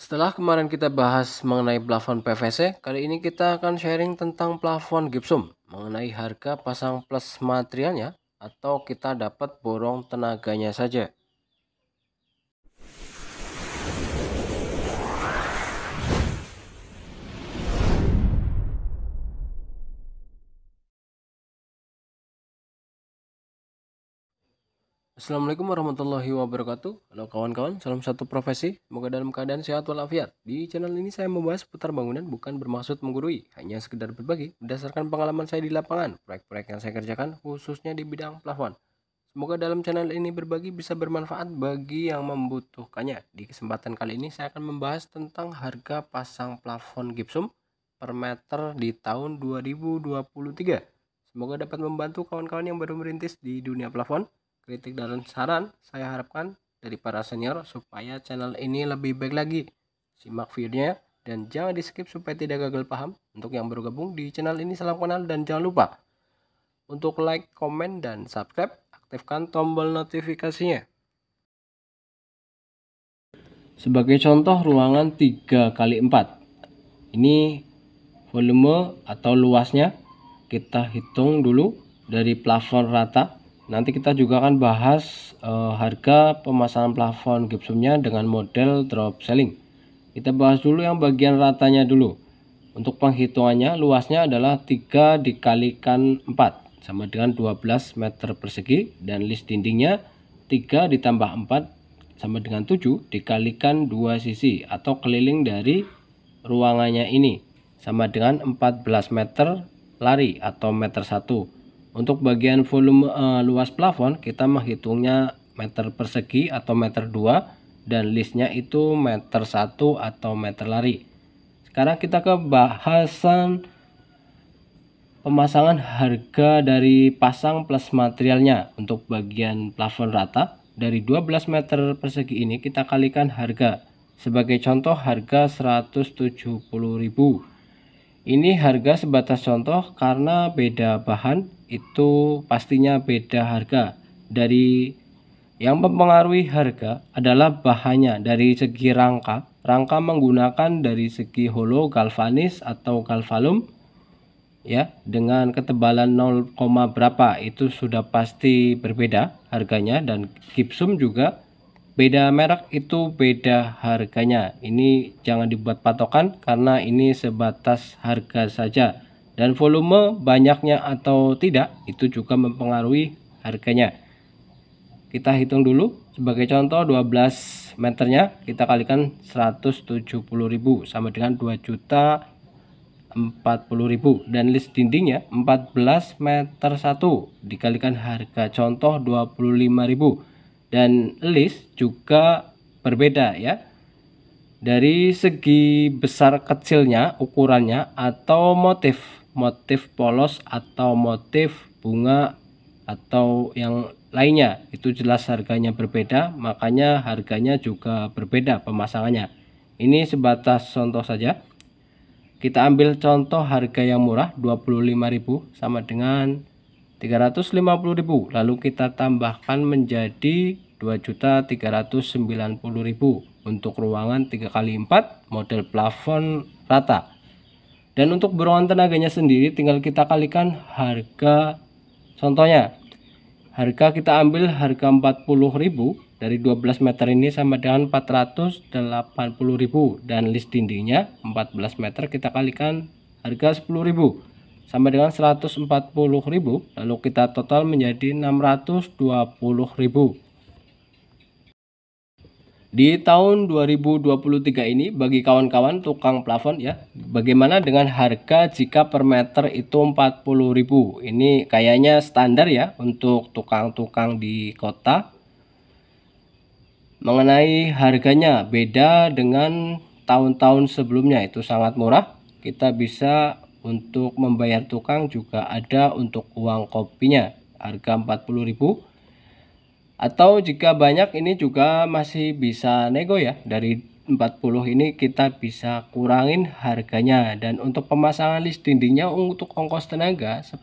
Setelah kemarin kita bahas mengenai plafon PVC, kali ini kita akan sharing tentang plafon gypsum, mengenai harga pasang plus materialnya atau kita dapat borong tenaganya saja. Assalamualaikum warahmatullahi wabarakatuh. Halo kawan-kawan, salam satu profesi. Semoga dalam keadaan sehat walafiat. Di channel ini saya membahas seputar bangunan, bukan bermaksud menggurui, hanya sekedar berbagi berdasarkan pengalaman saya di lapangan, proyek-proyek yang saya kerjakan khususnya di bidang plafon. Semoga dalam channel ini berbagi bisa bermanfaat bagi yang membutuhkannya. Di kesempatan kali ini saya akan membahas tentang harga pasang plafon gypsum per meter di tahun 2023. Semoga dapat membantu kawan-kawan yang baru merintis di dunia plafon. Kritik dan saran saya harapkan dari para senior supaya channel ini lebih baik lagi. Simak videonya dan jangan di skip supaya tidak gagal paham. Untuk yang baru gabung di channel ini, salam kenal dan jangan lupa untuk like, komen, dan subscribe. Aktifkan tombol notifikasinya. Sebagai contoh ruangan 3x4. Ini volume atau luasnya kita hitung dulu dari plafon rata. Nanti kita juga akan bahas harga pemasangan plafon gypsumnya dengan model drop ceiling. Kita bahas dulu yang bagian ratanya dulu. Untuk penghitungannya, luasnya adalah 3 dikalikan 4 sama dengan 12 meter persegi, dan list dindingnya 3 ditambah 4 sama dengan 7 dikalikan 2 sisi atau keliling dari ruangannya ini sama dengan 14 meter lari atau meter 1. Untuk bagian volume luas plafon kita menghitungnya meter persegi atau meter 2, dan listnya itu meter 1 atau meter lari. Sekarang kita ke bahasan pemasangan harga dari pasang plus materialnya. Untuk bagian plafon rata dari 12 meter persegi ini kita kalikan harga. Sebagai contoh harga 170.000. Ini harga sebatas contoh karena beda bahan itu pastinya beda harga. Dari yang mempengaruhi harga adalah bahannya. Dari segi rangka menggunakan dari segi holo galvanis atau galvalum ya, dengan ketebalan 0, berapa itu sudah pasti berbeda harganya, dan gypsum juga beda merek itu beda harganya. Ini jangan dibuat patokan karena ini sebatas harga saja, dan volume banyaknya atau tidak itu juga mempengaruhi harganya. Kita hitung dulu. Sebagai contoh 12 meternya kita kalikan 170.000 sama dengan 2.040.000, dan list dindingnya 14 meter 1 dikalikan harga contoh 25.000. Dan list juga berbeda ya, dari segi besar kecilnya ukurannya atau motif polos atau motif bunga atau yang lainnya itu jelas harganya berbeda, makanya harganya juga berbeda pemasangannya. Ini sebatas contoh saja. Kita ambil contoh harga yang murah 25.000 sama dengan 350.000, lalu kita tambahkan menjadi 2.390.000 untuk ruangan 3x4 model plafon rata. Dan untuk borongan tenaganya sendiri tinggal kita kalikan harga contohnya. Harga kita ambil harga 40.000 dari 12 meter ini sama dengan 480.000, dan list dindingnya 14 meter kita kalikan harga 10.000 sama dengan 140.000, lalu kita total menjadi 620.000. Di tahun 2023 ini bagi kawan-kawan tukang plafon ya, bagaimana dengan harga jika per meter itu 40.000? Ini kayaknya standar ya untuk tukang-tukang di kota. Mengenai harganya beda dengan tahun-tahun sebelumnya, itu sangat murah. Kita bisa untuk membayar tukang juga ada untuk uang kopinya harga 40.000, atau jika banyak ini juga masih bisa nego ya, dari 40 ini kita bisa kurangin harganya. Dan untuk pemasangan list dindingnya untuk ongkos tenaga 10.000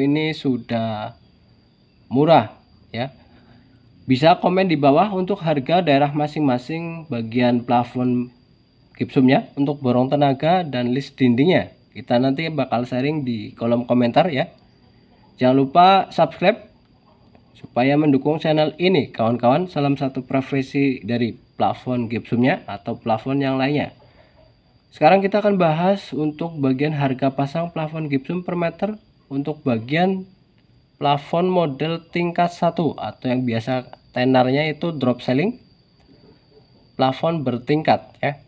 ini sudah murah ya. Bisa komen di bawah untuk harga daerah masing-masing bagian plafon gipsumnya, untuk borong tenaga, dan list dindingnya. Kita nanti bakal sharing di kolom komentar ya. Jangan lupa subscribe supaya mendukung channel ini kawan-kawan. Salam satu profesi dari plafon gipsumnya atau plafon yang lainnya. Sekarang kita akan bahas untuk bagian harga pasang plafon gipsum per meter untuk bagian plafon model tingkat 1 atau yang biasa tenarnya itu drop ceiling, plafon bertingkat ya.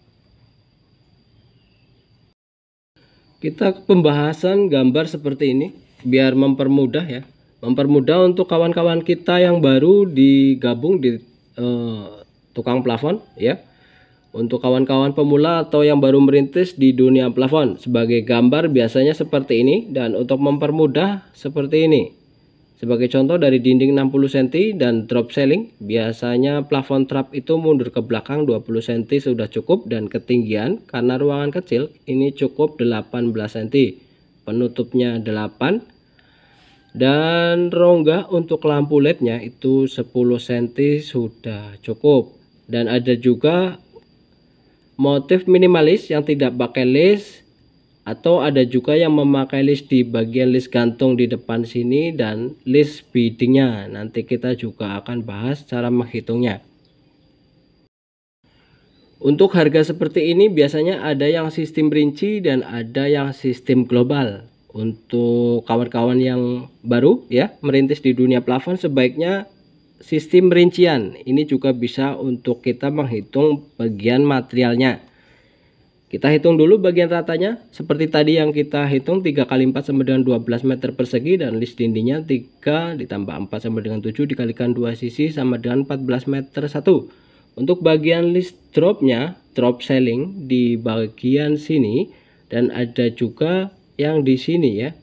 Kita pembahasan gambar seperti ini biar mempermudah ya. Mempermudah untuk kawan-kawan kita yang baru digabung di tukang plafon ya. Untuk kawan-kawan pemula atau yang baru merintis di dunia plafon, sebagai gambar biasanya seperti ini, dan untuk mempermudah seperti ini. Sebagai contoh dari dinding 60 cm dan drop ceiling, biasanya plafon trap itu mundur ke belakang 20 cm sudah cukup, dan ketinggian karena ruangan kecil ini cukup 18 cm. Penutupnya 8, dan rongga untuk lampu LED-nya itu 10 cm sudah cukup. Dan ada juga motif minimalis yang tidak pakai list, atau ada juga yang memakai list di bagian list gantung di depan sini dan list biddingnya. Nanti kita juga akan bahas cara menghitungnya. Untuk harga seperti ini biasanya ada yang sistem rinci dan ada yang sistem global. Untuk kawan-kawan yang baru ya merintis di dunia plafon, sebaiknya sistem rincian. Ini juga bisa untuk kita menghitung bagian materialnya. Kita hitung dulu bagian ratanya. Seperti tadi yang kita hitung, 3 kali 4 sama dengan 12 meter persegi, dan list dindingnya 3 ditambah 4 sama dengan 7 dikalikan 2 sisi sama dengan 14 meter 1. Untuk bagian list dropnya, drop ceiling di bagian sini, dan ada juga yang di sini ya.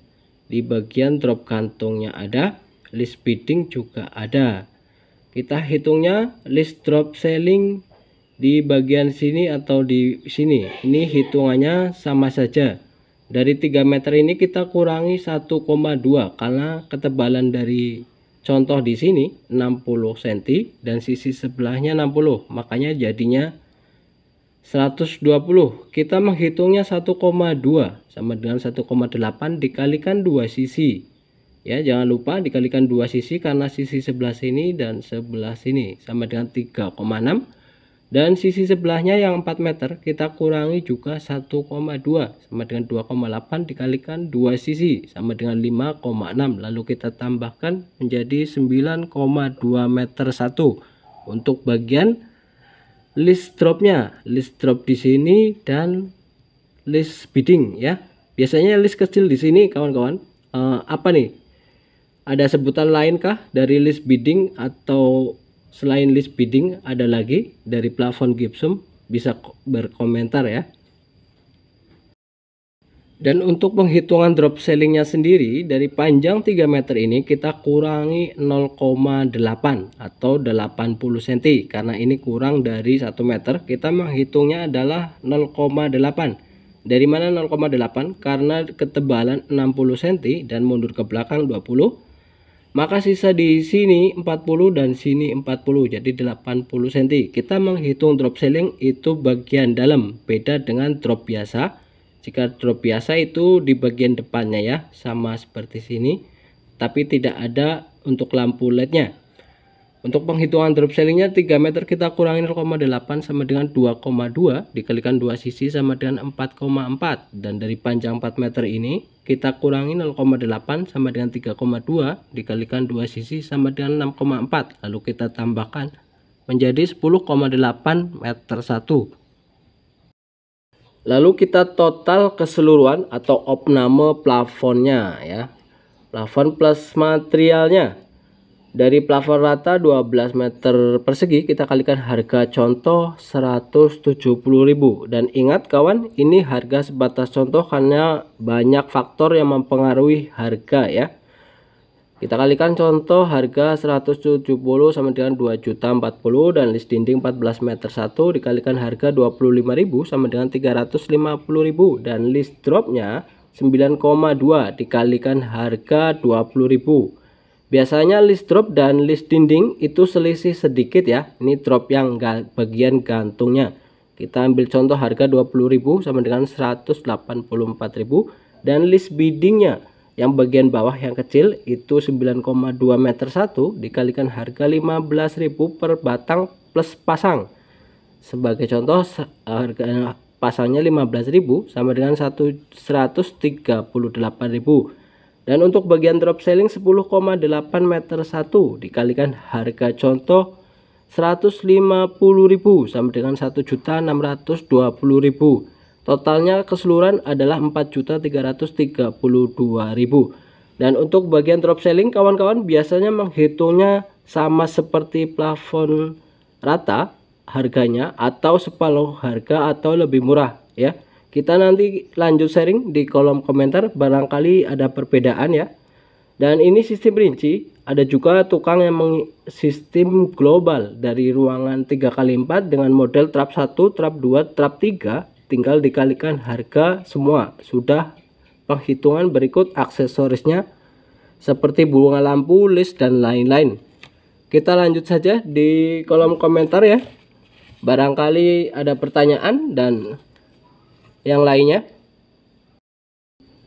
Di bagian drop kantongnya ada, list bidding juga ada. Kita hitungnya list drop ceiling di bagian sini atau di sini, ini hitungannya sama saja. Dari 3 meter ini kita kurangi 1,2 karena ketebalan dari contoh di sini 60 cm dan sisi sebelahnya 60, makanya jadinya 120. Kita menghitungnya 1,2 sama dengan 1,8 dikalikan 2 sisi. Ya, jangan lupa dikalikan 2 sisi karena sisi sebelah sini dan sebelah sini sama dengan 3,6. Dan sisi sebelahnya yang 4 meter kita kurangi juga 1,2 sama dengan 2,8 dikalikan 2 sisi sama dengan 5,6. Lalu kita tambahkan menjadi 9,2 meter 1 untuk bagian list dropnya. List drop di sini dan list bidding ya. Biasanya list kecil di sini kawan-kawan. Apa nih? Ada sebutan lain kah dari list bidding, atau selain list bidding ada lagi dari plafon gipsum? Bisa berkomentar ya. Dan untuk penghitungan drop ceilingnya sendiri, dari panjang 3 meter ini kita kurangi 0,8 atau 80 cm. Karena ini kurang dari 1 meter, kita menghitungnya adalah 0,8. Dari mana 0,8? Karena ketebalan 60 cm dan mundur ke belakang 20. Maka sisa di sini 40 dan sini 40, jadi 80 cm. Kita menghitung drop ceiling itu bagian dalam, beda dengan drop biasa. Jika drop biasa itu di bagian depannya ya, sama seperti sini, tapi tidak ada untuk lampu LED-nya. Untuk penghitungan drop ceilingnya 3 meter kita kurangi 0,8 sama dengan 2,2 dikalikan 2 sisi sama dengan 4,4. Dan dari panjang 4 meter ini kita kurangi 0,8 sama dengan 3,2 dikalikan 2 sisi sama dengan 6,4. Lalu kita tambahkan menjadi 10,8 meter 1. Lalu kita total keseluruhan atau opname plafonnya ya. Plafon plus materialnya. Dari plafon rata 12 meter persegi kita kalikan harga contoh 170.000. Dan ingat kawan, ini harga sebatas contoh karena banyak faktor yang mempengaruhi harga ya. Kita kalikan contoh harga 170 sama dengan 2.040 dan list dinding 14 meter 1 dikalikan harga 25.000 sama dengan 350.000 dan list dropnya 9,2 dikalikan harga 20.000. Biasanya list drop dan list dinding itu selisih sedikit ya. Ini drop yang bagian gantungnya. Kita ambil contoh harga 20.000 sama dengan 184.000, dan list biddingnya yang bagian bawah yang kecil itu 9,2 meter 1 dikalikan harga 15.000 per batang plus pasang. Sebagai contoh harga pasangnya 15.000 sama dengan 138.000. Dan untuk bagian drop selling 10,8 meter 1 dikalikan harga contoh 150.000 sama dengan 1.620.000. Totalnya keseluruhan adalah 4.332.000. Dan untuk bagian drop selling kawan-kawan biasanya menghitungnya sama seperti plafon rata harganya atau separuh harga atau lebih murah ya. Kita nanti lanjut sharing di kolom komentar, barangkali ada perbedaan ya. Dan ini sistem rinci, ada juga tukang yang sistem global dari ruangan 3x4 dengan model trap 1, trap 2, trap 3, tinggal dikalikan harga semua. Sudah penghitungan berikut aksesorisnya seperti bunga lampu, list dan lain-lain. Kita lanjut saja di kolom komentar ya. Barangkali ada pertanyaan dan yang lainnya.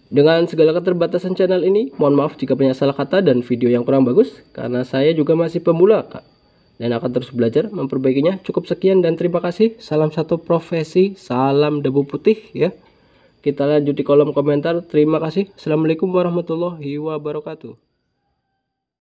Dengan segala keterbatasan channel ini, mohon maaf jika banyak salah kata dan video yang kurang bagus, karena saya juga masih pemula Kak, dan akan terus belajar memperbaikinya. Cukup sekian dan terima kasih. Salam satu profesi, salam debu putih ya. Kita lanjut di kolom komentar. Terima kasih. Assalamualaikum warahmatullahi wabarakatuh.